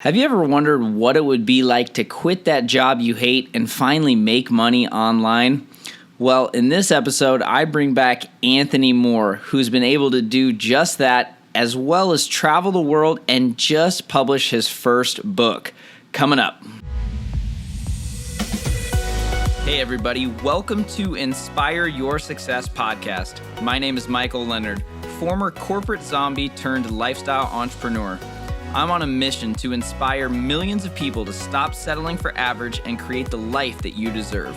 Have you ever wondered what it would be like to quit that job you hate and finally make money online? Well, in this episode, I bring back Anthony Moore, who's been able to do just that, as well as travel the world and just publish his first book. Coming up. Hey everybody, welcome to Inspire Your Success podcast. My name is Michael Leonard, former corporate zombie turned lifestyle entrepreneur. I'm on a mission to inspire millions of people to stop settling for average and create the life that you deserve.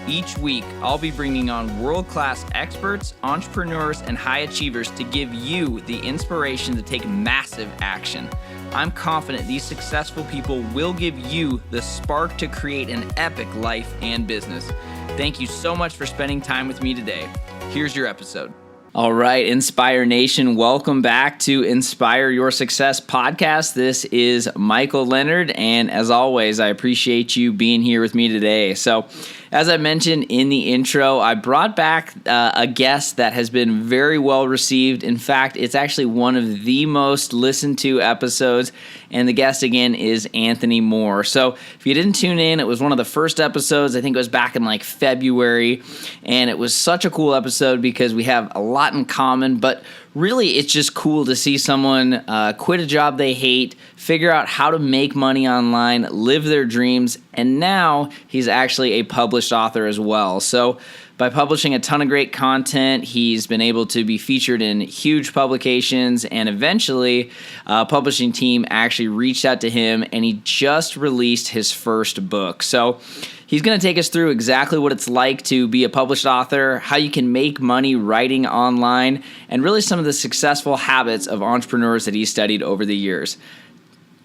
Each week, I'll be bringing on world-class experts, entrepreneurs, and high achievers to give you the inspiration to take massive action. I'm confident these successful people will give you the spark to create an epic life and business. Thank you so much for spending time with me today. Here's your episode. All right, Inspire Nation, welcome back to Inspire Your Success podcast. This is Michael Leonard, and as always, I appreciate you being here with me today. So, as I mentioned in the intro, I brought back a guest that has been very well received. In fact, it's actually one of the most listened to episodes, and the guest again is Anthony Moore. So if you didn't tune in, it was one of the first episodes. I think it was back in like February, and it was such a cool episode because we have a lot in common, but really, it's just cool to see someone quit a job they hate, figure out how to make money online, live their dreams, and now he's actually a published author as well. So by publishing a ton of great content, he's been able to be featured in huge publications, and eventually a publishing team actually reached out to him, and he just released his first book. So he's going to take us through exactly what it's like to be a published author, how you can make money writing online, and really some of the successful habits of entrepreneurs that he's studied over the years.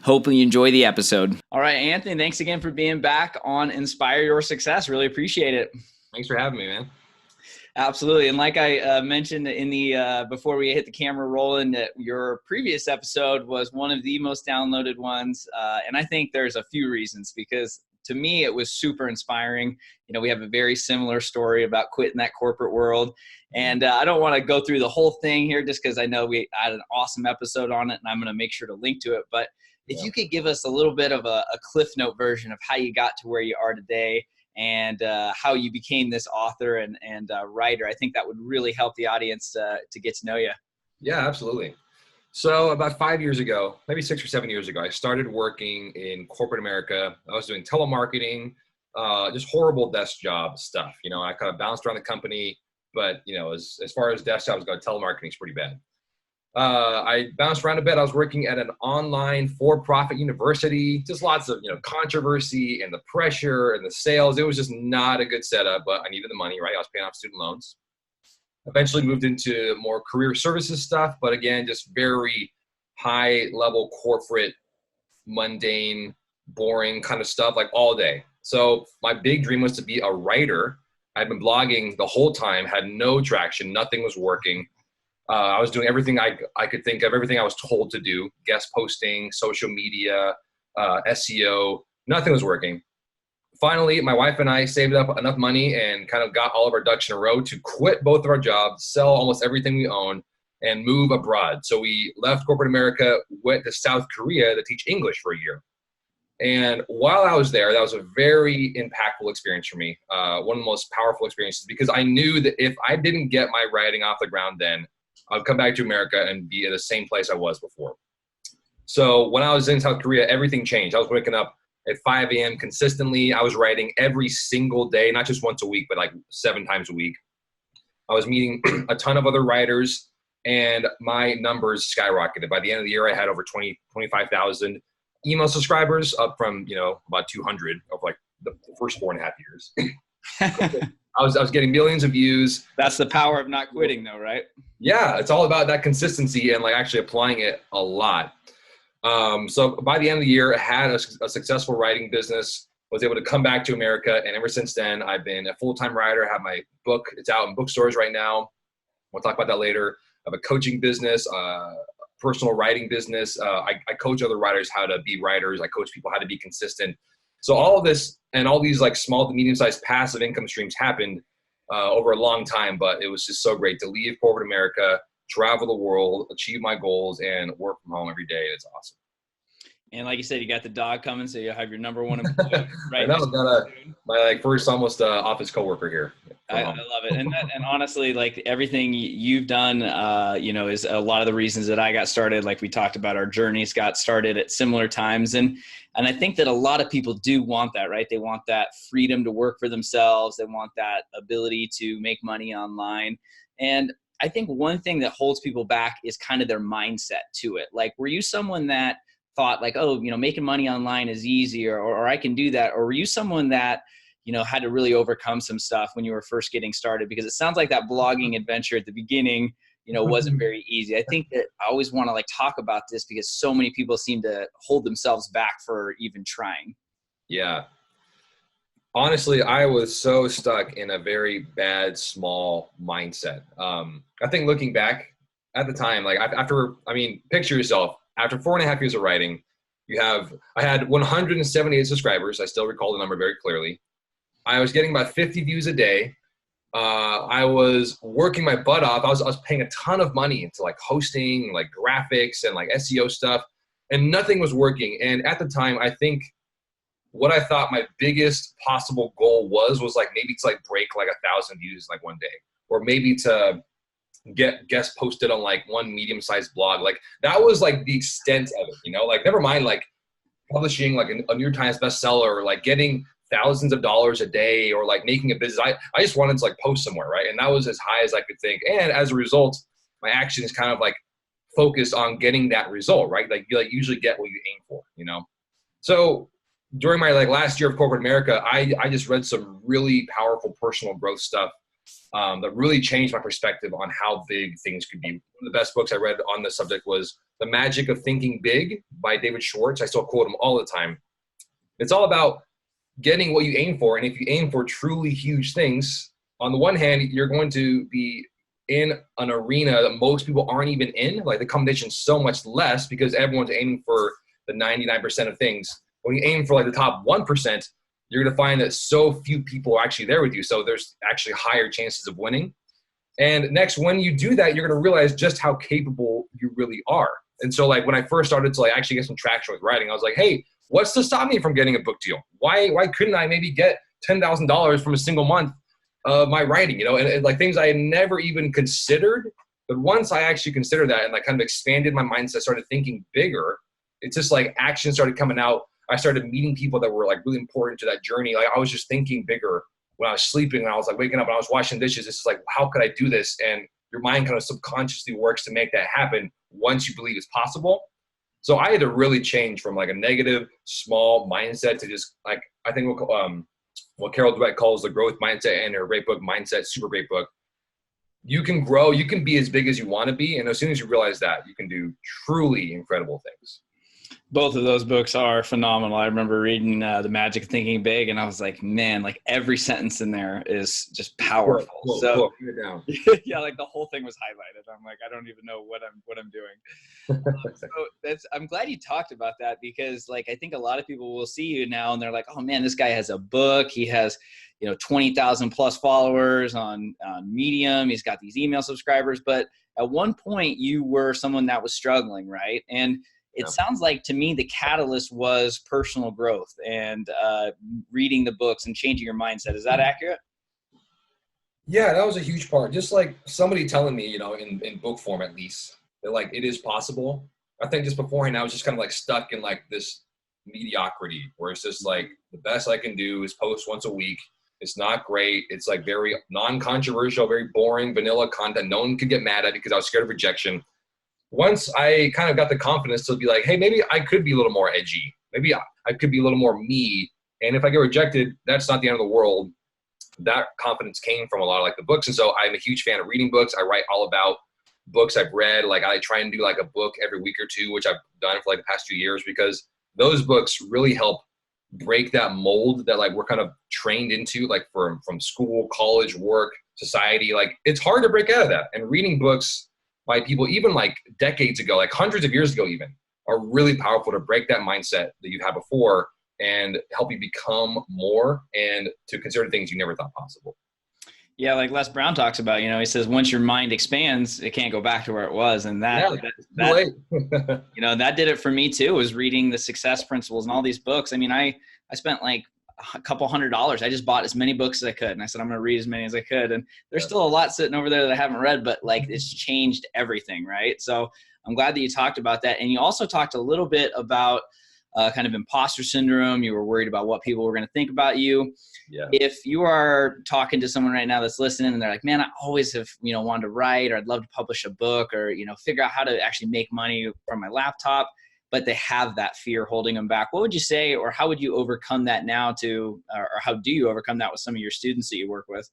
Hopefully you enjoy the episode. All right, Anthony, thanks again for being back on Inspire Your Success. Really appreciate it. Thanks for having me, man. Absolutely. And like I mentioned in the before we hit the camera rolling, that your previous episode was one of the most downloaded ones. And I think there's a few reasons, because to me, it was super inspiring. You know, we have a very similar story about quitting that corporate world. And I don't want to go through the whole thing here just because I know we had an awesome episode on it, and I'm going to make sure to link to it. But if you could give us a little bit of a Cliff Note version of how you got to where you are today and how you became this author and writer, I think that would really help the audience to get to know you. Yeah, absolutely. So about 5 years ago, maybe 6 or 7 years ago, I started working in corporate America. I was doing telemarketing, just horrible desk job stuff. You know, I kind of bounced around the company, but you know, as far as desk jobs go, telemarketing is pretty bad. I bounced around a bit. I was working at an online for-profit university, just lots of, controversy and the pressure and the sales. It was just not a good setup, but I needed the money, right? I was paying off student loans. Eventually moved into more career services stuff, but again, just very high level corporate, mundane, boring kind of stuff, like all day. So my big dream was to be a writer. I'd been blogging the whole time, had no traction, nothing was working. I was doing everything I could think of, everything I was told to do, guest posting, social media, SEO, nothing was working. Finally, my wife and I saved up enough money and kind of got all of our ducks in a row to quit both of our jobs, sell almost everything we own, and move abroad. So we left corporate America, went to South Korea to teach English for a year. And while I was there, that was a very impactful experience for me, one of the most powerful experiences, because I knew that if I didn't get my writing off the ground then, I'd come back to America and be at the same place I was before. So when I was in South Korea, everything changed. I was waking up at 5 a.m. consistently. I was writing every single day, not just once a week, but like 7 times a week. I was meeting a ton of other writers, and my numbers skyrocketed. By the end of the year, I had over 25,000 email subscribers, up from, about 200 of like the first 4.5 years. I was getting millions of views. That's the power of not quitting though, right? Yeah, it's all about that consistency and like actually applying it a lot. So by the end of the year, I had a successful writing business, was able to come back to America. And ever since then, I've been a full-time writer. I have my book. It's out in bookstores right now. We'll talk about that later. I have a coaching business, personal writing business. I coach other writers how to be writers. I coach people how to be consistent. So all of this and all these like small to medium-sized passive income streams happened over a long time, but it was just so great to leave corporate America, travel the world, achieve my goals, and work from home every day. It's awesome. And like you said, you got the dog coming, so you'll have your number one employee I right know, next to got you. my first almost office coworker here from I home. love it. And honestly, like everything you've done, is a lot of the reasons that I got started. Like we talked about, our journeys got started at similar times. And I think that a lot of people do want that, right? They want that freedom to work for themselves. They want that ability to make money online. And I think one thing that holds people back is kind of their mindset to it. Like, were you someone that thought like, oh, making money online is easy, or I can do that? Or were you someone that, had to really overcome some stuff when you were first getting started? Because it sounds like that blogging adventure at the beginning, wasn't very easy. I think that I always want to like talk about this because so many people seem to hold themselves back for even trying. Yeah. Honestly, I was so stuck in a very bad, small mindset. I think looking back at the time, like picture yourself, after 4.5 years of writing, I had 178 subscribers. I still recall the number very clearly. I was getting about 50 views a day. I was working my butt off. I was paying a ton of money into like hosting, like graphics and like SEO stuff, and nothing was working. And at the time, I think what I thought my biggest possible goal was like maybe to like break like 1,000 views like one day, or maybe to get guest posted on like one medium-sized blog. Like that was like the extent of it, like never mind like publishing like a New York Times bestseller, or like getting thousands of dollars a day, or like making a business. I just wanted to like post somewhere, right? And that was as high as I could think. And as a result, my actions kind of like focused on getting that result, right? Like you like usually get what you aim for, So during my like last year of corporate America, I just read some really powerful personal growth stuff that really changed my perspective on how big things could be. One of the best books I read on the subject was The Magic of Thinking Big by David Schwartz. I still quote him all the time. It's all about getting what you aim for. And if you aim for truly huge things, on the one hand, you're going to be in an arena that most people aren't even in. Like the competition's so much less because everyone's aiming for the 99% of things. When you aim for like the top 1%, you're going to find that so few people are actually there with you. So there's actually higher chances of winning. And next, when you do that, you're going to realize just how capable you really are. And so like when I first started to like actually get some traction with writing, I was like, hey, what's to stop me from getting a book deal? Why couldn't I maybe get $10,000 from a single month of my writing, and like things I had never even considered. But once I actually considered that and like kind of expanded my mindset, started thinking bigger, it's just like action started coming out. I started meeting people that were like really important to that journey. Like I was just thinking bigger when I was sleeping, and I was like waking up and I was washing dishes. It's just like, how could I do this? And your mind kind of subconsciously works to make that happen once you believe it's possible. So I had to really change from like a negative, small mindset to just like, I think what Carol Dweck calls the growth mindset, in her great book, Mindset, super great book. You can grow, you can be as big as you want to be. And as soon as you realize that, you can do truly incredible things. Both of those books are phenomenal. I remember reading The Magic of Thinking Big, and I was like, man, like every sentence in there is just powerful. Cool. Put it down. Yeah, like the whole thing was highlighted. I'm like, I don't even know what I'm doing. So I'm glad you talked about that, because like I think a lot of people will see you now and they're like, oh man, this guy has a book. He has 20,000 plus followers on Medium. He's got these email subscribers. But at one point, you were someone that was struggling, right? And it sounds like to me the catalyst was personal growth and reading the books and changing your mindset. Is that accurate? Yeah, that was a huge part. Just like somebody telling me, in book form at least, that like it is possible. I think just beforehand, I was just kind of like stuck in like this mediocrity where it's just like the best I can do is post once a week. It's not great. It's like very non-controversial, very boring, vanilla content. No one could get mad at it because I was scared of rejection. Once I kind of got the confidence to be like, hey, maybe I could be a little more edgy. Maybe I could be a little more me. And if I get rejected, that's not the end of the world. That confidence came from a lot of like the books. And so I'm a huge fan of reading books. I write all about books I've read. Like I try and do like a book every week or two, which I've done for like the past 2 years, because those books really help break that mold that like we're kind of trained into, like from school, college, work, society. Like it's hard to break out of that. And reading books by people even like decades ago, like hundreds of years ago even, are really powerful to break that mindset that you had before and help you become more and to consider things you never thought possible. Yeah, like Les Brown talks about, he says once your mind expands, it can't go back to where it was. And Yeah, too late. that did it for me too, was reading the success principles and all these books. I mean, I spent like a couple $100. I just bought as many books as I could. And I said, I'm going to read as many as I could. And there's still a lot sitting over there that I haven't read, but like it's changed everything. Right. So I'm glad that you talked about that. And you also talked a little bit about kind of imposter syndrome. You were worried about what people were going to think about you. Yeah. If you are talking to someone right now that's listening and they're like, man, I always have, wanted to write, or I'd love to publish a book, or, figure out how to actually make money from my laptop, but they have that fear holding them back. What would you say, or how would you overcome that now or how do you overcome that with some of your students that you work with?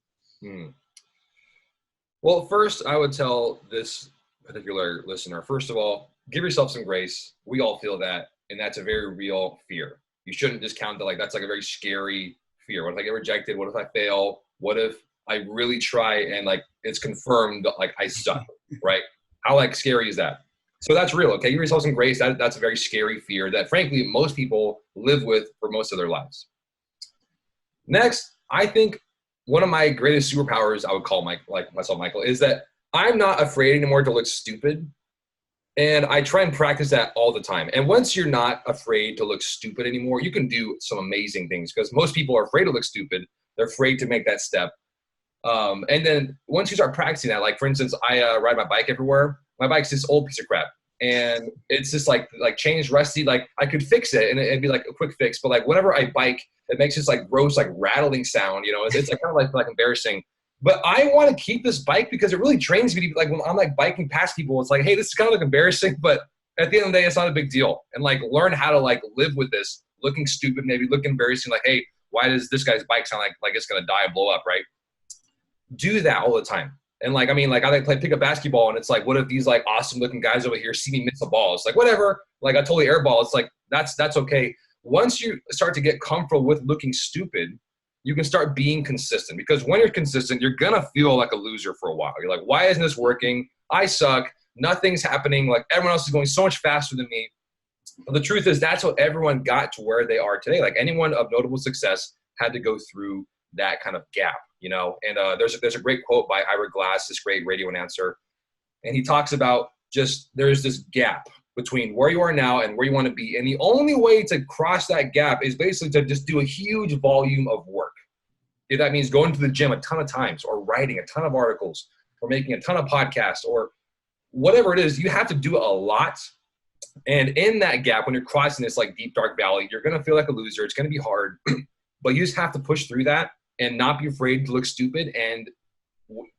Well, first I would tell this particular listener, first of all, give yourself some grace. We all feel that. And that's a very real fear. You shouldn't discount that. Like, that's like a very scary fear. What if I get rejected? What if I fail? What if I really try and like it's confirmed that like I suck, right? How like scary is that? So that's real. Okay, give yourself some grace. That's a very scary fear that frankly most people live with for most of their lives. Next, I think one of my greatest superpowers, I would call myself Michael, is that I'm not afraid anymore to look stupid. And I try and practice that all the time. And once you're not afraid to look stupid anymore, you can do some amazing things, because most people are afraid to look stupid. They're afraid to make that step. And then once you start practicing that, like for instance, I ride my bike everywhere. My bike's this old piece of crap. And it's just like changed, rusty. Like I could fix it and it'd be like a quick fix. But like whenever I bike, it makes this like gross, like rattling sound, it's like kind of like embarrassing. But I want to keep this bike because it really trains me to like when I'm like biking past people, it's like, hey, this is kind of like embarrassing, but at the end of the day, it's not a big deal. And like learn how to like live with this, looking stupid, maybe looking embarrassing, like, hey, why does this guy's bike sound like it's gonna die and blow up, right? Do that all the time. And like, I mean, like I like pick up basketball and it's like, what if these like awesome looking guys over here see me miss a ball? It's like, whatever, like I totally airball. It's like, that's okay. Once you start to get comfortable with looking stupid, you can start being consistent, because when you're consistent, you're going to feel like a loser for a while. You're like, why isn't this working? I suck. Nothing's happening. Like everyone else is going so much faster than me. But the truth is that's how everyone got to where they are today. Like anyone of notable success had to go through that kind of gap, and there's a great quote by Ira Glass, this great radio announcer. And he talks about just there's this gap between where you are now and where you want to be. And the only way to cross that gap is basically to just do a huge volume of work. If that means going to the gym a ton of times, or writing a ton of articles, or making a ton of podcasts, or whatever it is, you have to do a lot. And in that gap, when you're crossing this like deep, dark valley, you're going to feel like a loser. It's going to be hard, but you just have to push through that and not be afraid to look stupid. And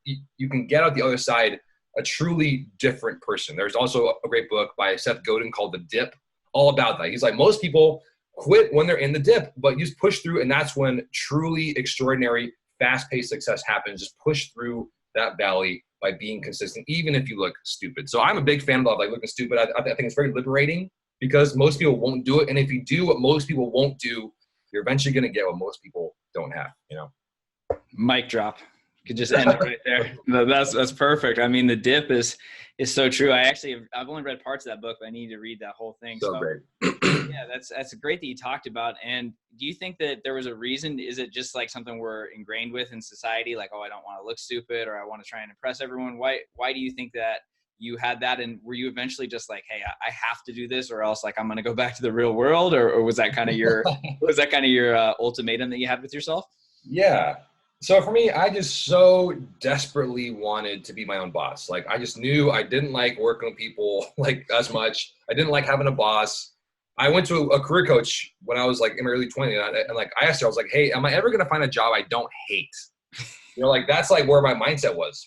you can get out the other side a truly different person. There's also a great book by Seth Godin called The Dip, all about that. He's like, most people quit when they're in the dip, but you just push through, and that's when truly extraordinary, fast-paced success happens. Just push through that valley by being consistent, even if you look stupid. So I'm a big fan of like looking stupid. I think it's very liberating, because most people won't do it. And if you do what most people won't do, you're eventually going to get what most people don't have, Mic drop. Could just end it right there. No, that's perfect. I mean, The Dip is so true. I've only read parts of that book, but I need to read that whole thing. So great. Yeah, that's great that you talked about. And do you think that there was a reason? Is it just like something we're ingrained with in society? Like, oh, I don't want to look stupid, or I want to try and impress everyone. Why do you think that you had that? And were you eventually just like, hey, I have to do this, or else like I'm going to go back to the real world? Or was that kind of your ultimatum that you had with yourself? Yeah. So for me, I just so desperately wanted to be my own boss. Like I just knew I didn't like working with people like as much. I didn't like having a boss. I went to a career coach when I was like in my early 20s, and like I asked her, I was like, hey, am I ever going to find a job I don't hate? Like that's like where my mindset was.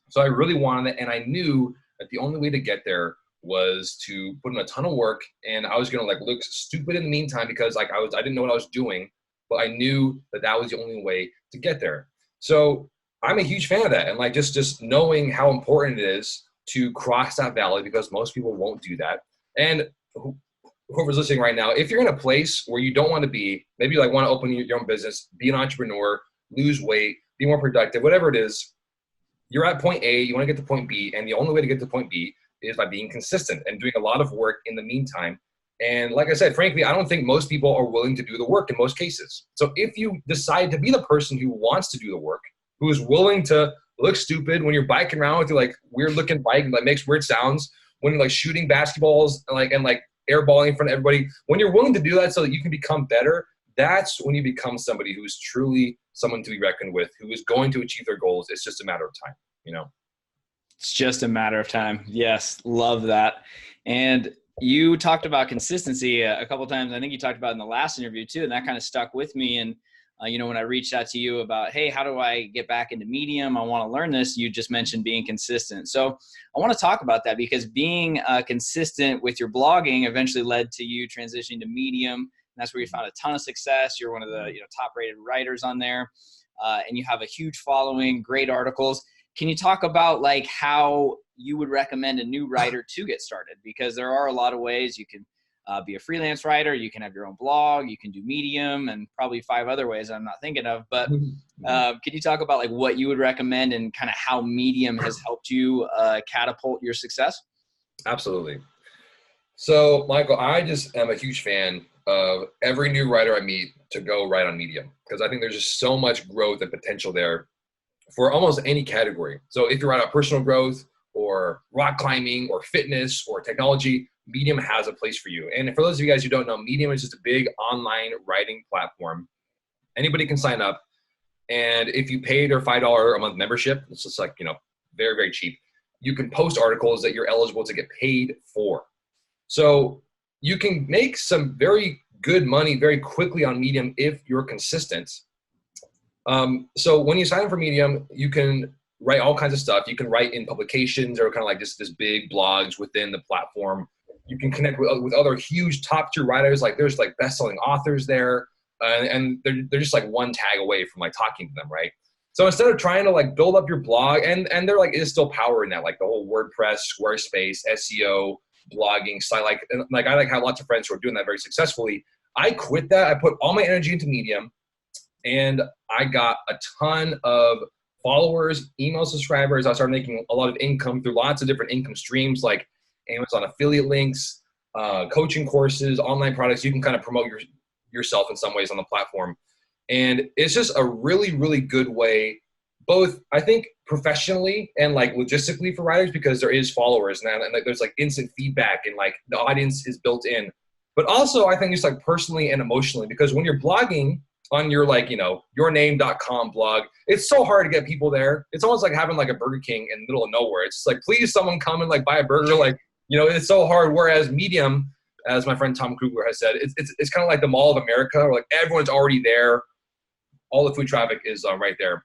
So I really wanted it. And I knew that the only way to get there was to put in a ton of work, and I was going to like look stupid in the meantime, because like I didn't know what I was doing, but I knew that was the only way to get there. So I'm a huge fan of that. And like, just knowing how important it is to cross that valley, because most people won't do that. And whoever's listening right now, if you're in a place where you don't want to be, maybe you like want to open your own business, be an entrepreneur, lose weight, be more productive, whatever it is, you're at point A, you want to get to point B. And the only way to get to point B is by being consistent and doing a lot of work in the meantime. And like I said, frankly, I don't think most people are willing to do the work in most cases. So if you decide to be the person who wants to do the work, who's willing to look stupid when you're biking around with your like weird looking bike and like makes weird sounds, when you're like shooting basketballs and airballing in front of everybody. When you're willing to do that so that you can become better, that's when you become somebody who's truly someone to be reckoned with, who is going to achieve their goals. It's just a matter of time, you know? It's just a matter of time. Yes. Love that. And you talked about consistency a couple of times. I think you talked about it in the last interview too, and that kind of stuck with me. And when I reached out to you about, hey, how do I get back into Medium? I want to learn this. You just mentioned being consistent. So I want to talk about that, because being consistent with your blogging eventually led to you transitioning to Medium. And that's where you found a ton of success. You're one of the top rated writers on there, and you have a huge following, great articles. Can you talk about like how you would recommend a new writer to get started? Because there are a lot of ways you can be a freelance writer. You can have your own blog. You can do Medium, and probably 5 other ways I'm not thinking of. But can you talk about like what you would recommend and kind of how Medium has helped you catapult your success? Absolutely. So, Michael, I just am a huge fan of every new writer I meet to go write on Medium, because I think there's just so much growth and potential there for almost any category. So if you're writing about personal growth or rock climbing or fitness or technology, Medium has a place for you. And for those of you guys who don't know, Medium is just a big online writing platform. Anybody can sign up. And if you pay their $5 a month membership, it's just like, very, very cheap. You can post articles that you're eligible to get paid for. So you can make some very good money very quickly on Medium if you're consistent. So when you sign up for Medium, you can write all kinds of stuff. You can write in publications or kind of like this big blogs within the platform. You can connect with other huge top tier writers. Like there's like best-selling authors there, and they're just like one tag away from like talking to them, right? So instead of trying to like build up your blog, and there like is still power in that, like the whole WordPress, Squarespace, SEO, blogging site. I have lots of friends who are doing that very successfully. I quit that. I put all my energy into Medium, and I got a ton of followers, email subscribers. I started making a lot of income through lots of different income streams, like Amazon affiliate links, coaching courses, online products. You can kind of promote yourself in some ways on the platform. And it's just a really, really good way, both I think professionally and like logistically for writers, because there is followers now, and like there's like instant feedback, and like the audience is built in. But also I think just like personally and emotionally, because when you're blogging on your yourname.com blog, it's so hard to get people there. It's almost like having like a Burger King in the middle of nowhere. It's just like, please someone come and like buy a burger. It's so hard. Whereas Medium, as my friend Tom Kugler has said, it's kind of like the Mall of America, where like everyone's already there. All the foot traffic is right there.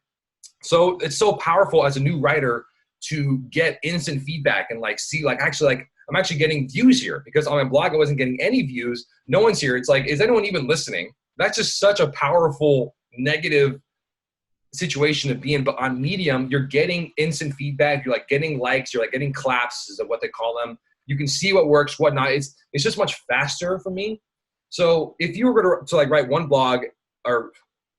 So it's so powerful as a new writer to get instant feedback and like see I'm actually getting views here, because on my blog I wasn't getting any views. No one's here. It's like, is anyone even listening? That's just such a powerful negative situation to be in. But on Medium, you're getting instant feedback. You're like getting likes. You're like getting claps, is what they call them. You can see what works, what not. It's just much faster for me. So if you were going to like write one blog or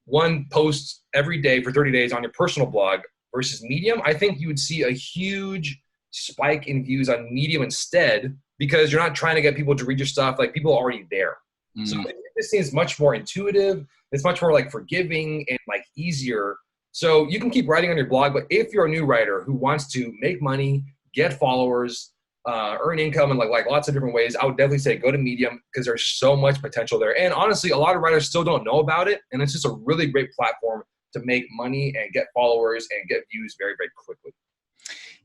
one post every day for 30 days on your personal blog versus Medium, I think you would see a huge spike in views on Medium instead, because you're not trying to get people to read your stuff. Like people are already there. Mm-hmm. So this seems much more intuitive. It's much more like forgiving and like easier. So you can keep writing on your blog, but if you're a new writer who wants to make money, get followers, earn income in like lots of different ways, I would definitely say go to Medium, because there's so much potential there. And honestly, a lot of writers still don't know about it. And it's just a really great platform to make money and get followers and get views very, very quickly.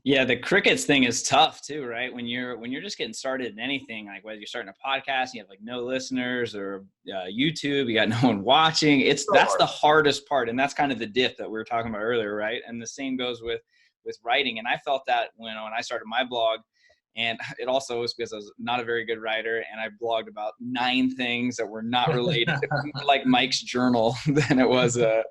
Yeah, the crickets thing is tough too, right? When you're just getting started in anything, like whether you're starting a podcast, you have like no listeners, or YouTube, you got no one watching. That's the hardest part, and that's kind of the diff that we were talking about earlier, right? And the same goes with writing. And I felt that when I started my blog. And it also was because I was not a very good writer, and I blogged about 9 things that were not related to more like Mike's journal than it was a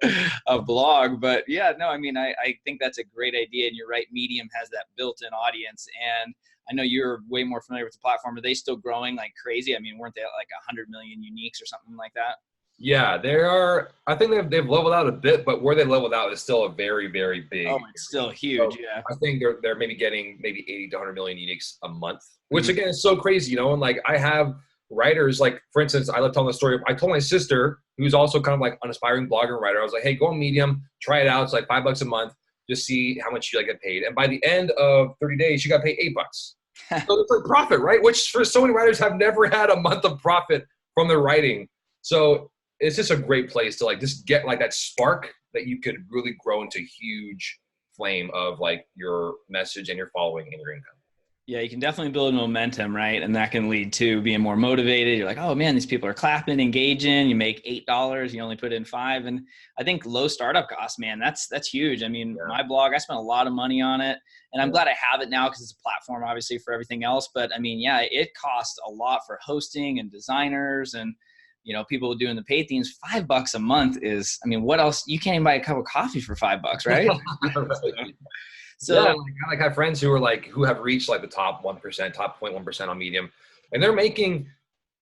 blog. But yeah, no, I mean, I think that's a great idea. And you're right, Medium has that built-in audience. And I know you're way more familiar with the platform. Are they still growing like crazy? I mean, weren't they at like 100 million uniques or something like that? Yeah, they are. I think they've leveled out a bit, but where they leveled out is still a very, very big. Oh, it's still huge. So yeah, I think they're maybe getting 80 to 100 million uniques a month, which again is so crazy, And like I have writers, like for instance, I love telling the story. I told my sister, who's also kind of like an aspiring blogger and writer, I was like, hey, go on Medium, try it out. It's like $5 a month. Just see how much you like get paid. And by the end of 30 days, she got paid $8. So it's like profit, right? Which for so many writers have never had a month of profit from their writing. So it's just a great place to like just get like that spark that you could really grow into a huge flame of like your message and your following and your income. Yeah, you can definitely build momentum, right? And that can lead to being more motivated. You're like, oh man, these people are clapping, engaging. You make $8, you only put in $5. And I think low startup costs, man, that's huge. I mean, my blog, I spent a lot of money on it, and I'm glad I have it now because it's a platform, obviously, for everything else. But I mean, yeah, it costs a lot for hosting and designers and, you know, people doing the paid themes. $5 a month is, I mean, what else? You can't even buy a cup of coffee for $5, right? So yeah, I have friends who are like, who have reached like the top 1%, top 0.1% on Medium, and they're making,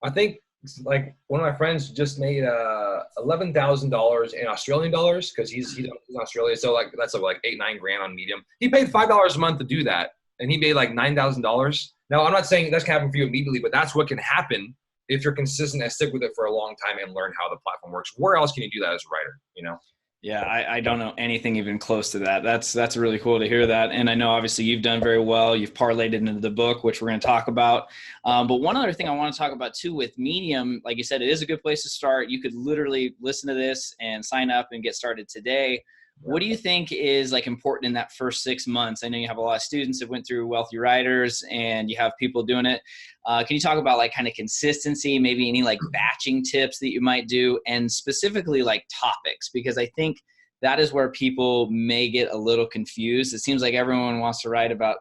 I think like one of my friends just made $11,000 in Australian dollars because he's in Australia. So like that's like $8-9 grand on Medium. He paid $5 a month to do that, and he made like $9,000. Now I'm not saying that's gonna happen for you immediately, but that's what can happen if you're consistent and stick with it for a long time and learn how the platform works. Where else can you do that as a writer? You know? Yeah, I don't know anything even close to that. That's really cool to hear that. And I know obviously you've done very well. You've parlayed it into the book, which we're going to talk about. But one other thing I want to talk about too with Medium, like you said, it is a good place to start. You could literally listen to this and sign up and get started today. What do you think is like important in that first 6 months? I know you have a lot of students that went through Wealthy Writers and you have people doing it. Can you talk about like kind of consistency, maybe any like batching tips that you might do, and specifically like topics? Because I think that is where people may get a little confused. It seems like everyone wants to write about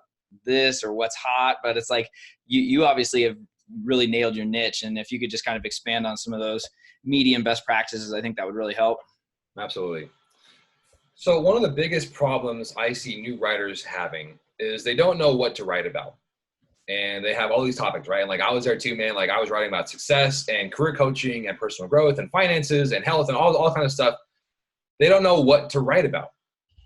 this or what's hot, but it's like you obviously have really nailed your niche. And if you could just kind of expand on some of those Medium best practices, I think that would really help. Absolutely. So one of the biggest problems I see new writers having is they don't know what to write about. And they have all these topics, right? And like I was there too, man. Like I was writing about success and career coaching and personal growth and finances and health and all kind of stuff. They don't know what to write about.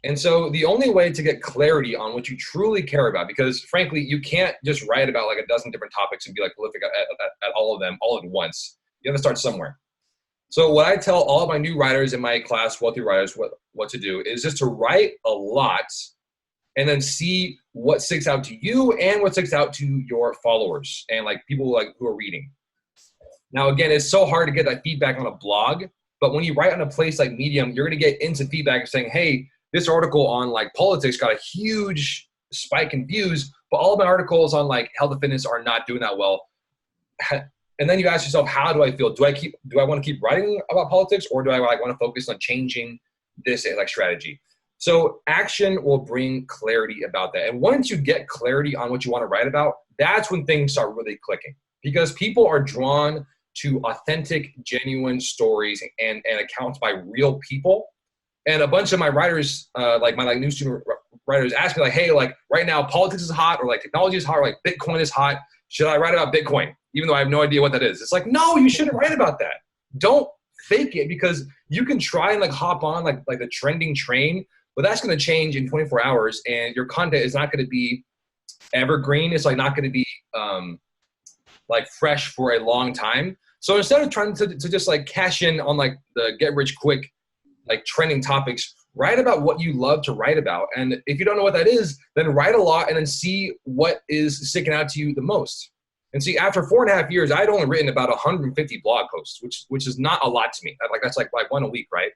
And so the only way to get clarity on what you truly care about, because frankly, you can't just write about like a dozen different topics and be like prolific at all of them all at once. You have to start somewhere. So what I tell all of my new writers in my class, Wealthy Writers, what to do is just to write a lot and then see what sticks out to you and what sticks out to your followers and like people like who are reading. Now, again, it's so hard to get that feedback on a blog, but when you write on a place like Medium, you're going to get instant feedback saying, hey, this article on like politics got a huge spike in views, but all of my articles on like health and fitness are not doing that well. And then you ask yourself, how do I feel? Do I want to keep writing about politics, or do I like want to focus on changing this like strategy? So action will bring clarity about that. And once you get clarity on what you want to write about, that's when things start really clicking, because people are drawn to authentic, genuine stories and accounts by real people. And a bunch of my writers, like my like new student writers, ask me like, hey, like right now politics is hot, or like technology is hot, or like Bitcoin is hot. Should I write about Bitcoin? Even though I have no idea what that is. It's like, no, you shouldn't write about that. Don't fake it, because you can try and like hop on like the trending train, but that's going to change in 24 hours, and your content is not going to be evergreen. It's like not going to be like fresh for a long time. So instead of trying to just like cash in on like the get rich quick, like trending topics, write about what you love to write about. And if you don't know what that is, then write a lot and then see what is sticking out to you the most. And see, after 4.5 years, I'd only written about 150 blog posts, which is not a lot to me. Like that's like one a week, right?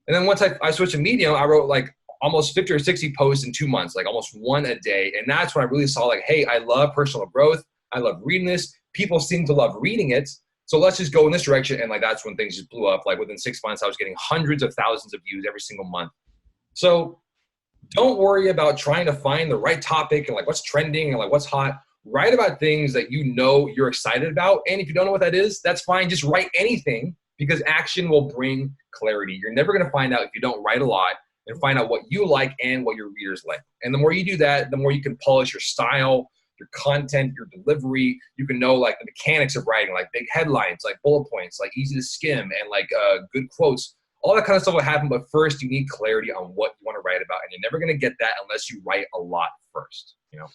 And then once I switched to Medium, I wrote like almost 50 or 60 posts in 2 months, like almost one a day. And that's when I really saw like, hey, I love personal growth. I love reading this. People seem to love reading it. So let's just go in this direction. And like, that's when things just blew up. Like within 6 months, I was getting hundreds of thousands of views every single month. So don't worry about trying to find the right topic and like what's trending and like what's hot. Write about things that you know you're excited about. And if you don't know what that is, that's fine. Just write anything, because action will bring clarity. You're never going to find out if you don't write a lot and find out what you like and what your readers like. And the more you do that, the more you can polish your style, your content, your delivery. You can know like the mechanics of writing, like big headlines, like bullet points, like easy to skim, and like good quotes. all that kind of stuff will happen. But first, you need clarity on what you want to write about. And you're never going to get that unless you write a lot first, you know?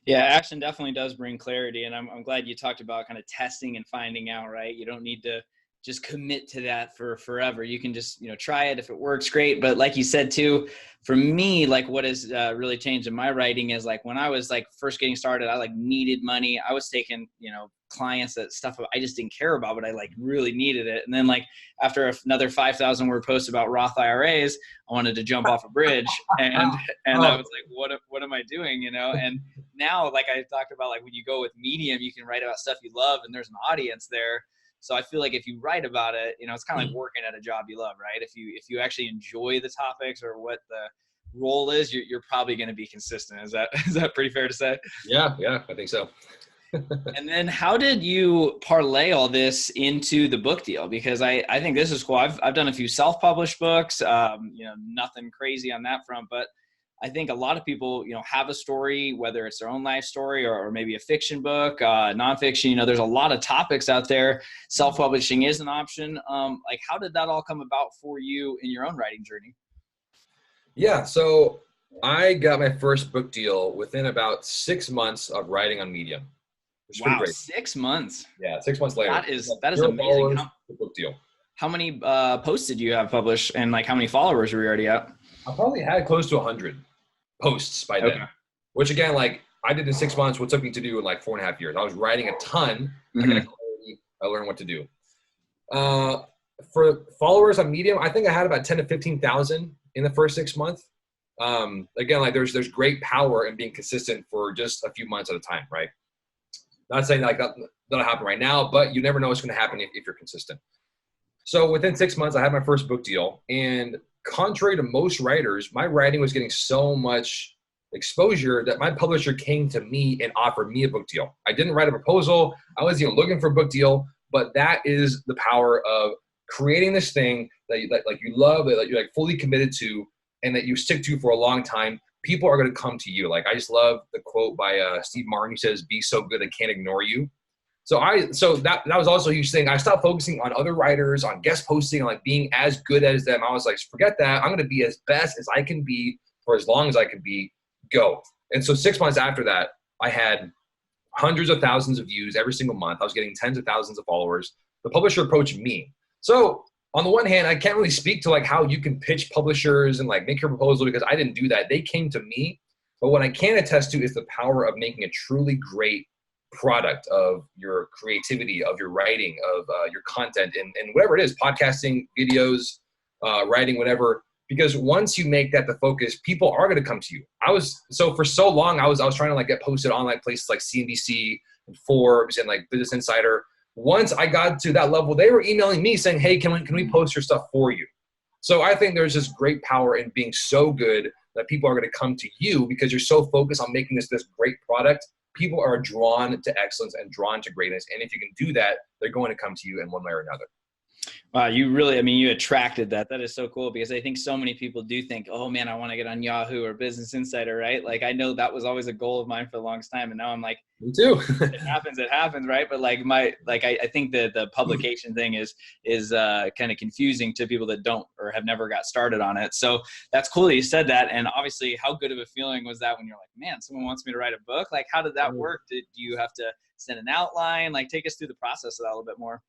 Yeah, action definitely does bring clarity. And I'm glad you talked about kind of testing and finding out, right? You don't need to just commit to that for forever. You can just, try it. If it works, great. But like you said too, for me, like what has really changed in my writing is like when I was like first getting started, I like needed money. I was taking, clients that stuff I just didn't care about, but I like really needed it. And then like after another 5,000 word post about Roth IRAs, I wanted to jump off a bridge and I was like, what am I doing? And now, like I talked about, like when you go with Medium, you can write about stuff you love and there's an audience there. So I feel like if you write about it, it's kind of like working at a job you love, right? If you actually enjoy the topics or what the role is, you're probably going to be consistent. Is that pretty fair to say? Yeah, I think so. And then how did you parlay all this into the book deal? Because I think this is cool. I've done a few self-published books, nothing crazy on that front, but I think a lot of people, have a story, whether it's their own life story or maybe a fiction book, nonfiction, there's a lot of topics out there. Self-publishing is an option. Like how did that all come about for you in your own writing journey? Yeah. So I got my first book deal within about 6 months of writing on Medium. Wow, 6 months. Yeah, 6 months later. That is amazing. Book deal. How many posts did you have published, and like how many followers were you already at? I probably had close to 100 posts by then. Okay. Which again, like I did in 6 months what took me to do in like 4.5 years. I was writing a ton. I learned what to do. For followers on Medium, I think I had about 10 to 15,000 in the first 6 months. Again, like there's great power in being consistent for just a few months at a time, right? Not saying like that'll happen right now, but you never know what's going to happen if you're consistent. So within 6 months, I had my first book deal. And contrary to most writers, my writing was getting so much exposure that my publisher came to me and offered me a book deal. I didn't write a proposal. I wasn't even looking for a book deal, but that is the power of creating this thing that you love, that you're like fully committed to, and that you stick to for a long time. People are going to come to you. Like I just love the quote by Steve Martin. He says, "Be so good I can't ignore you." So that was also a huge thing. I stopped focusing on other writers, on guest posting, on like being as good as them. I was like, forget that. I'm going to be as best as I can be for as long as I can be. Go. And so 6 months after that, I had hundreds of thousands of views every single month. I was getting tens of thousands of followers. The publisher approached me. So on the one hand, I can't really speak to like how you can pitch publishers and like make your proposal because I didn't do that. They came to me. But what I can attest to is the power of making a truly great product of your creativity, of your writing, of your content, and whatever it is, podcasting, videos, writing, whatever. Because once you make that the focus, people are going to come to you. For so long, I was trying to like get posted on like places like CNBC and Forbes and like Business Insider. Once I got to that level, they were emailing me saying, "Hey, can we post your stuff for you?" So I think there's this great power in being so good that people are going to come to you because you're so focused on making this great product. People are drawn to excellence and drawn to greatness. And if you can do that, they're going to come to you in one way or another. Wow, you attracted that. That is so cool because I think so many people do think, oh man, I want to get on Yahoo or Business Insider, right? Like I know that was always a goal of mine for the longest time. And now I'm like, me too. it happens, right? But like I think that the publication thing is kind of confusing to people that don't or have never got started on it. So that's cool that you said that. And obviously how good of a feeling was that when you're like, man, someone wants me to write a book? Like how did that work? Do you have to send an outline? Like take us through the process of that a little bit more.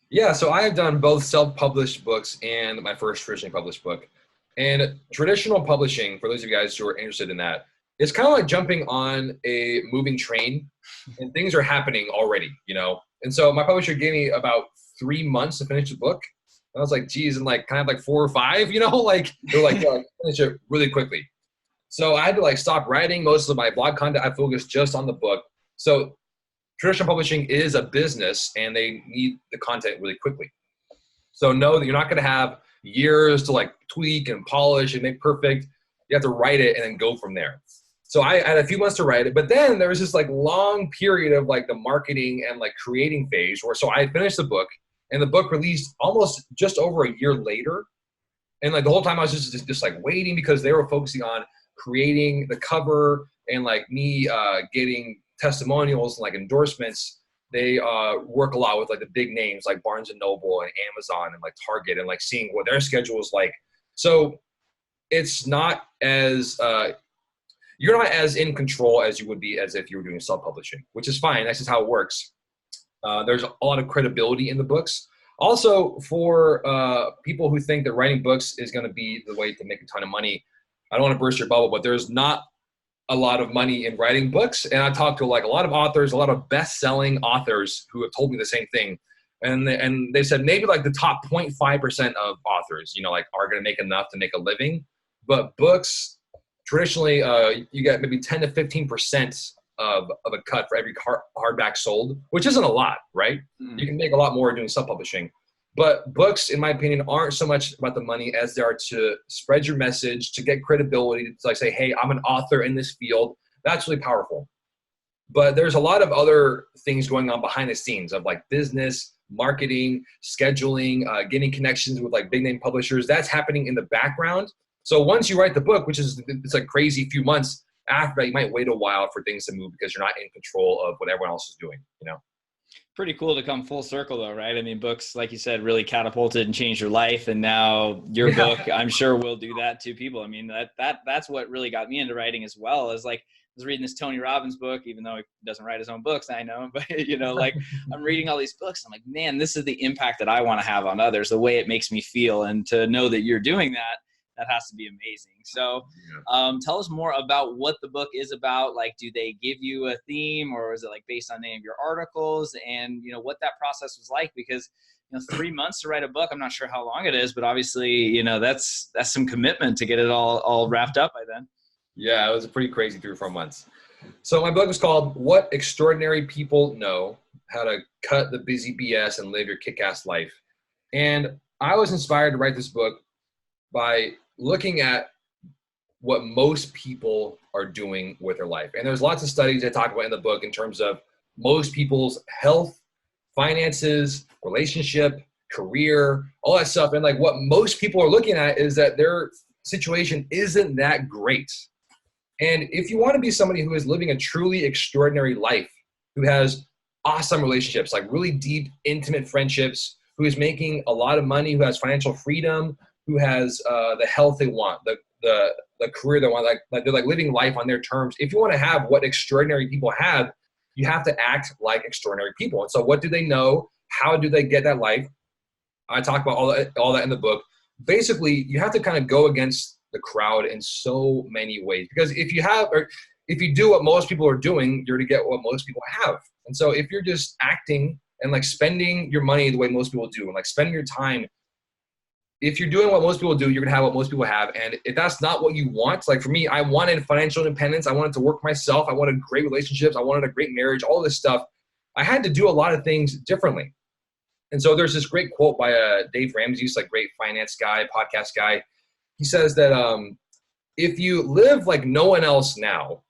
Yeah, so I have done both self-published books and my first traditionally published book. And traditional publishing, for those of you guys who are interested in that, it's kind of like jumping on a moving train and things are happening already, And so my publisher gave me about 3 months to finish the book. And I was like, geez, and like kind of like 4 or 5, like they're like, finish it really quickly. So I had to like stop writing most of my blog content. I focused just on the book. So traditional publishing is a business and they need the content really quickly. So know that you're not going to have years to like tweak and polish and make perfect. You have to write it and then go from there. So I had a few months to write it, but then there was this like long period of like the marketing and like creating phase so I finished the book and the book released almost just over a year later. And like the whole time I was just like waiting because they were focusing on creating the cover and like me getting testimonials and like endorsements. they work a lot with like the big names like Barnes and Noble and Amazon and like Target, and like seeing what their schedule is like. So it's not as you're not as in control as you would be as if you were doing self-publishing, which is fine. That's just how it works. There's a lot of credibility in the books. Also, for people who think that writing books is going to be the way to make a ton of money, I don't want to burst your bubble, but there's not a lot of money in writing books. And I talked to like a lot of authors, a lot of best-selling authors who have told me the same thing. And they said maybe like the top 0.5% of authors, you know, like are going to make enough to make a living. But books, traditionally, you get maybe 10 to 15% of a cut for every hardback sold, which isn't a lot, right? Mm. You can make a lot more doing self-publishing. But books, in my opinion, aren't so much about the money as they are to spread your message, to get credibility, to like say, hey, I'm an author in this field. That's really powerful. But there's a lot of other things going on behind the scenes of like business, marketing, scheduling, getting connections with like big name publishers. That's happening in the background. So once you write the book, which is it's like crazy few months after that, you might wait a while for things to move because you're not in control of what everyone else is doing, you know? Pretty cool to come full circle though, right? I mean, books, like you said, really catapulted and changed your life. And now your book, I'm sure will do that to people. I mean, that's what really got me into writing as well, is like, I was reading this Tony Robbins book, even though he doesn't write his own books, I know, but you know, like I'm reading all these books. I'm like, man, this is the impact that I want to have on others, the way it makes me feel. And to know that you're doing that, that has to be amazing. So tell us more about what the book is about. Like, do they give you a theme, or is it like based on any of your articles, and, you know, what that process was like? Because, you know, 3 months to write a book, I'm not sure how long it is, but obviously, you know, that's some commitment to get it all wrapped up by then. Yeah, it was a pretty crazy 3 or 4 months. So my book was called What Extraordinary People Know: How to Cut the Busy BS and Live Your Kick-Ass Life. And I was inspired to write this book by looking at what most people are doing with their life. And there's lots of studies I talk about in the book in terms of most people's health, finances, relationship, career, all that stuff. And like what most people are looking at is that their situation isn't that great. And if you want to be somebody who is living a truly extraordinary life, who has awesome relationships, like really deep, intimate friendships, who is making a lot of money, who has financial freedom, who has the health they want, the career they want, like they're like living life on their terms. If you want to have what extraordinary people have, you have to act like extraordinary people. And so what do they know? How do they get that life? I talk about all that in the book. Basically, you have to kind of go against the crowd in so many ways, because if you do what most people are doing, you're to get what most people have. And so if you're just acting and like spending your money the way most people do, and like spending your time, if you're doing what most people do, you're going to have what most people have. And if that's not what you want, like for me, I wanted financial independence. I wanted to work myself. I wanted great relationships. I wanted a great marriage, all this stuff. I had to do a lot of things differently. And so there's this great quote by Dave Ramsey, who's like great finance guy, podcast guy. He says that if you live like no one else now,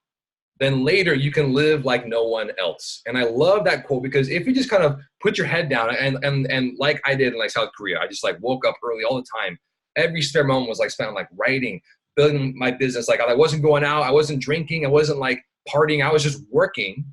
then later you can live like no one else. And I love that quote, because if you just kind of put your head down and like I did in like South Korea, I just like woke up early all the time. Every spare moment was like spent on like writing, building my business. Like I wasn't going out, I wasn't drinking, I wasn't like partying, I was just working.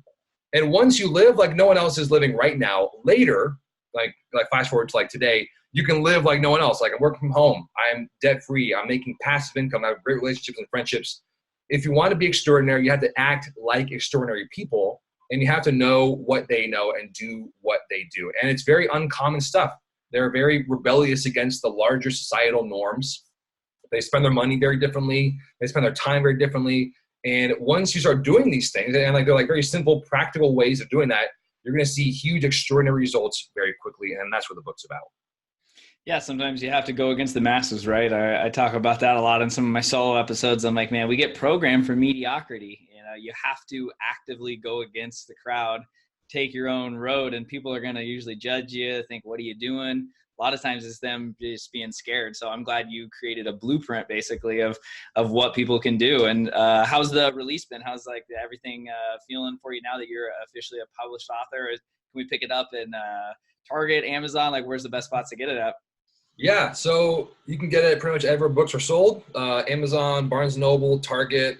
And once you live like no one else is living right now, later, like fast forward to like today, you can live like no one else. Like I'm working from home, I'm debt free, I'm making passive income, I have great relationships and friendships. If you want to be extraordinary, you have to act like extraordinary people, and you have to know what they know and do what they do. And it's very uncommon stuff. They're very rebellious against the larger societal norms. They spend their money very differently. They spend their time very differently. And once you start doing these things, and like they're like very simple, practical ways of doing that, you're going to see huge, extraordinary results very quickly. And that's what the book's about. Yeah, sometimes you have to go against the masses, right? I talk about that a lot in some of my solo episodes. I'm like, man, we get programmed for mediocrity. You know, you have to actively go against the crowd, take your own road, and people are going to usually judge you, think, what are you doing? A lot of times it's them just being scared. So I'm glad you created a blueprint basically of what people can do. And how's the release been? How's like everything feeling for you now that you're officially a published author? Can we pick it up in Target, Amazon? Like where's the best spots to get it at? Yeah, so you can get it pretty much everywhere books are sold. Amazon, Barnes & Noble, Target,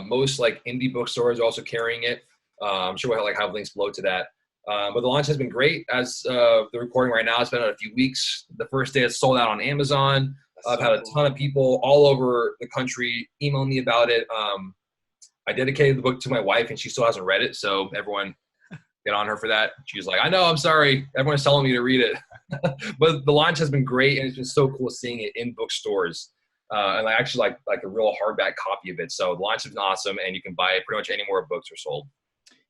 most like indie bookstores are also carrying it. I'm sure we'll have links below to that. But the launch has been great. As the recording right now, it's been a few weeks. The first day it's sold out on Amazon. I've had a ton of people all over the country email me about it. I dedicated the book to my wife, and she still hasn't read it. So everyone get on her for that. She's like, I know, I'm sorry. Everyone's telling me to read it. But the launch has been great, and it's been so cool seeing it in bookstores. And I actually like a real hardback copy of it. So the launch has been awesome, and you can buy it pretty much anywhere books are sold.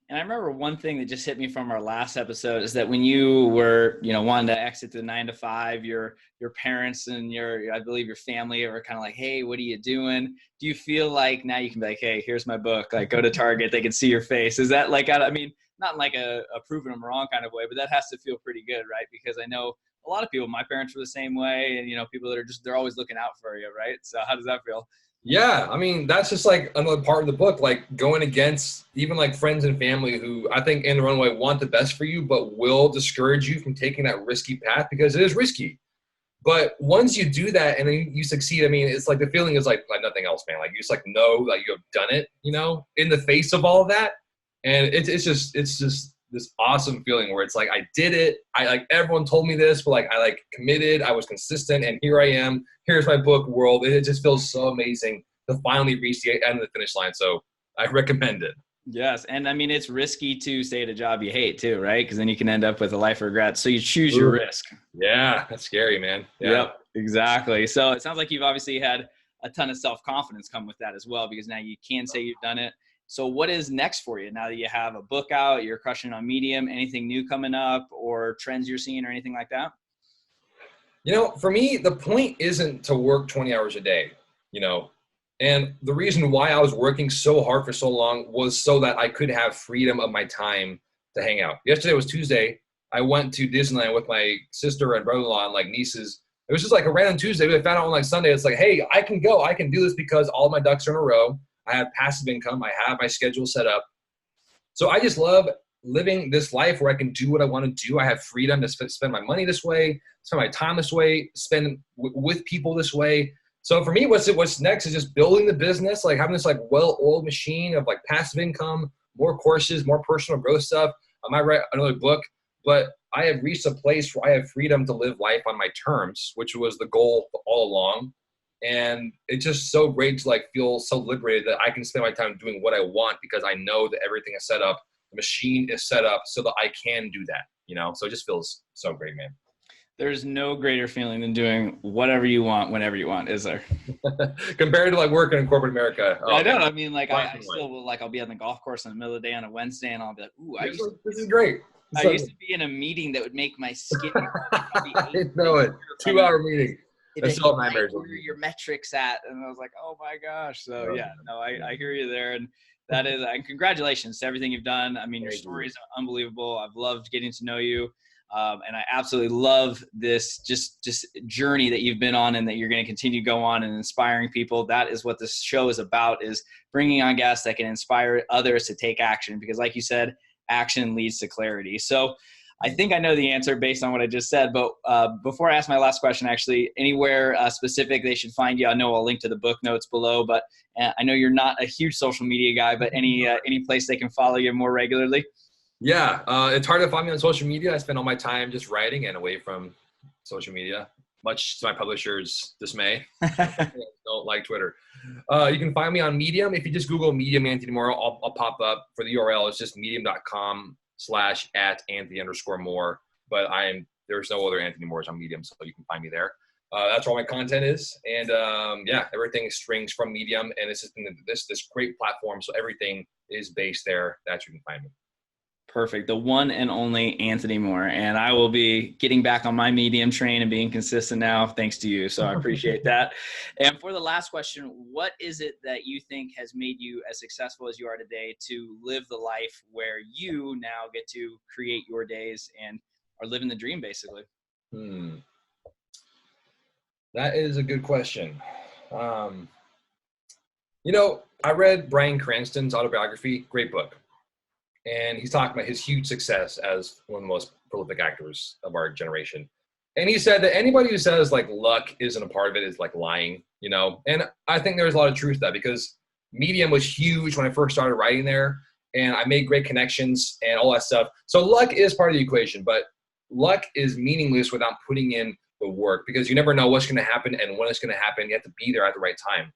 And I remember one thing that just hit me from our last episode is that when you were, wanting to exit the 9 to 5, your parents and I believe your family were kind of like, hey, what are you doing? Do you feel like now you can be like, hey, here's my book, like go to Target, they can see your face. Is that like, I mean, not like a proving them wrong kind of way, but that has to feel pretty good, right? Because I know a lot of people, my parents were the same way, and, people that are they're always looking out for you, right? So how does that feel? Yeah, I mean, that's just like another part of the book, like going against even like friends and family who I think in their own way want the best for you, but will discourage you from taking that risky path because it is risky. But once you do that and then you succeed, I mean, it's like the feeling is like nothing else, man. Like you just like know that you have done it, in the face of all of that. And it's just this awesome feeling where it's like, I did it. I like, everyone told me this, but like, I like committed, I was consistent, and here I am. Here's my book world. It just feels so amazing to finally reach the end of the finish line. So I recommend it. Yes. And I mean, it's risky to stay at a job you hate too, right? Because then you can end up with a life of regret. So you choose your risk. Yeah. That's scary, man. Yeah. Yep, exactly. So it sounds like you've obviously had a ton of self-confidence come with that as well, because now you can say you've done it. So what is next for you now that you have a book out, you're crushing on Medium, anything new coming up or trends you're seeing or anything like that? For me, the point isn't to work 20 hours a day, and the reason why I was working so hard for so long was so that I could have freedom of my time to hang out. Yesterday was Tuesday. I went to Disneyland with my sister and brother-in-law and like nieces. It was just like a random Tuesday. We found out on like Sunday. It's like, hey, I can go. I can do this because all my ducks are in a row. I have passive income. I have my schedule set up. So I just love living this life where I can do what I want to do. I have freedom to spend my money this way, spend my time this way, spend with people this way. So for me, what's next is just building the business, like having this like well-oiled machine of like passive income, more courses, more personal growth stuff. I might write another book, but I have reached a place where I have freedom to live life on my terms, which was the goal all along. And it's just so great to like feel so liberated that I can spend my time doing what I want because I know that everything is set up. The machine is set up so that I can do that, So it just feels so great, man. There's no greater feeling than doing whatever you want, whenever you want, is there? Compared to like working in corporate America. I don't. I mean, like I still will, like I'll be on the golf course in the middle of the day on a Wednesday, and I'll be like, "Ooh, this is great." I used to be in a meeting that would make my skin. I know it. 2-hour meeting. That's all nightmares. Where your metrics at? And I was like, "Oh my gosh!" So yeah, no, I hear you there, and that is. And congratulations to everything you've done. I mean, your story is unbelievable. I've loved getting to know you. And I absolutely love this just journey that you've been on and that you're going to continue to go on and inspiring people. That is what this show is about, is bringing on guests that can inspire others to take action, because like you said, action leads to clarity. So I think I know the answer based on what I just said, but before I ask my last question, actually, anywhere specific they should find you? I know I'll link to the book notes below, but I know you're not a huge social media guy, but any place they can follow you more regularly? Yeah, it's hard to find me on social media. I spend all my time just writing and away from social media, much to my publisher's dismay. I don't like Twitter. You can find me on Medium. If you just Google Medium Anthony Moore, I'll pop up. For the URL, it's just medium.com/@Anthony_Moore. But there's no other Anthony Moores on Medium, so you can find me there. That's where all my content is. And everything strings from Medium, and it's just been this great platform. So everything is based there. That's where you can find me. Perfect. The one and only Anthony Moore. And I will be getting back on my Medium train and being consistent now, thanks to you. So I appreciate that. And for the last question, what is it that you think has made you as successful as you are today to live the life where you now get to create your days and are living the dream, basically? That is a good question. I read Bryan Cranston's autobiography, great book. And he's talking about his huge success as one of the most prolific actors of our generation. And he said that anybody who says like luck isn't a part of it is like lying, And I think there's a lot of truth to that, because Medium was huge when I first started writing there. and I made great connections and all that stuff. So luck is part of the equation, but luck is meaningless without putting in the work, because you never know what's going to happen and when it's going to happen. You have to be there at the right time.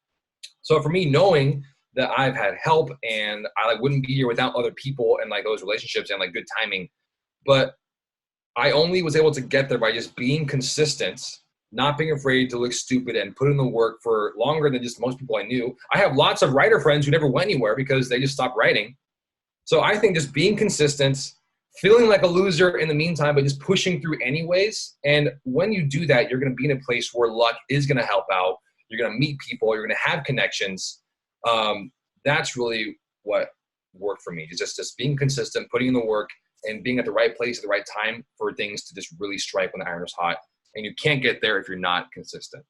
So for me, knowing that I've had help and I wouldn't be here without other people and those relationships and good timing, but I only was able to get there by just being consistent, not being afraid to look stupid, and put in the work for longer than just most people I knew. I have lots of writer friends who never went anywhere because they just stopped writing. So I think just being consistent, feeling like a loser in the meantime, but just pushing through anyways. And when you do that, you're going to be in a place where luck is going to help out. You're going to meet people. You're going to have connections. That's really what worked for me. It's just being consistent, putting in the work, and being at the right place at the right time for things to just really strike when the iron is hot. And you can't get there if you're not consistent.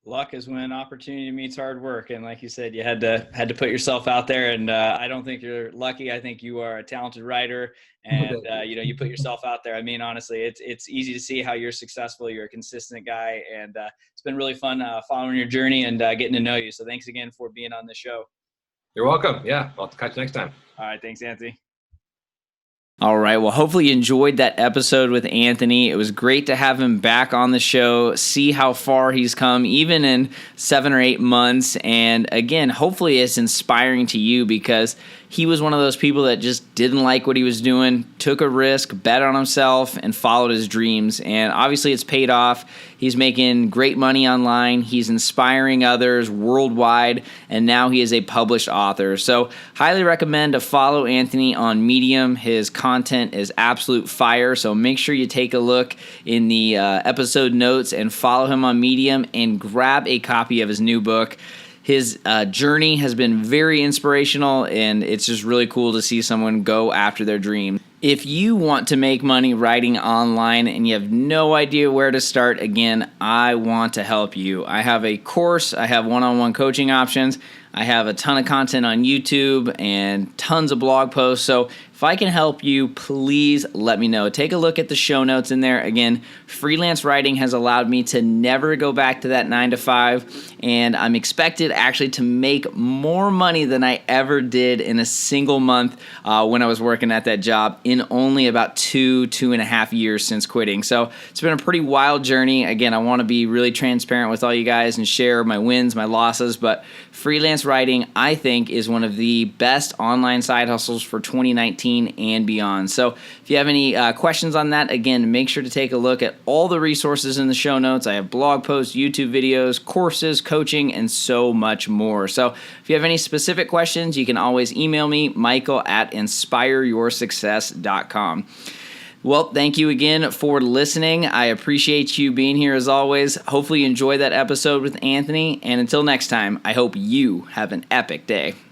Luck is when opportunity meets hard work. And like you said, you had to put yourself out there. And I don't think you're lucky. I think you are a talented writer, and you put yourself out there. I mean, honestly, it's easy to see how you're successful. You're a consistent guy, and it's been really fun following your journey and getting to know you. So thanks again for being on the show. You're welcome. Yeah, I'll catch you next time. All right. Thanks, Anthony. All right. Well, hopefully you enjoyed that episode with Anthony. It was great to have him back on the show, see how far he's come, even in 7 or 8 months. And again, hopefully it's inspiring to you, because he was one of those people that just didn't like what he was doing, took a risk, bet on himself, and followed his dreams. And obviously it's paid off. He's making great money online. He's inspiring others worldwide, and now he is a published author. So highly recommend to follow Anthony on Medium. His content is absolute fire. So make sure you take a look in the episode notes and follow him on Medium and grab a copy of his new book. His journey has been very inspirational, and it's just really cool to see someone go after their dream. If you want to make money writing online and you have no idea where to start, again, I want to help you. I have a course. I have one-on-one coaching options. I have a ton of content on YouTube and tons of blog posts. So if I can help you, please let me know. Take a look at the show notes in there. Again, freelance writing has allowed me to never go back to that 9 to 5, and I'm expected actually to make more money than I ever did in a single month when I was working at that job in only about 2.5 years since quitting. So it's been a pretty wild journey. Again, I want to be really transparent with all you guys and share my wins, my losses, but freelance writing, I think, is one of the best online side hustles for 2019 and beyond. So if you have any questions on that, again, make sure to take a look at all the resources in the show notes. I have blog posts, YouTube videos, courses, coaching, and so much more. So if you have any specific questions, you can always email me, michael@inspireyoursuccess.com. Well, thank you again for listening. I appreciate you being here as always. Hopefully you enjoyed that episode with Anthony. And until next time, I hope you have an epic day.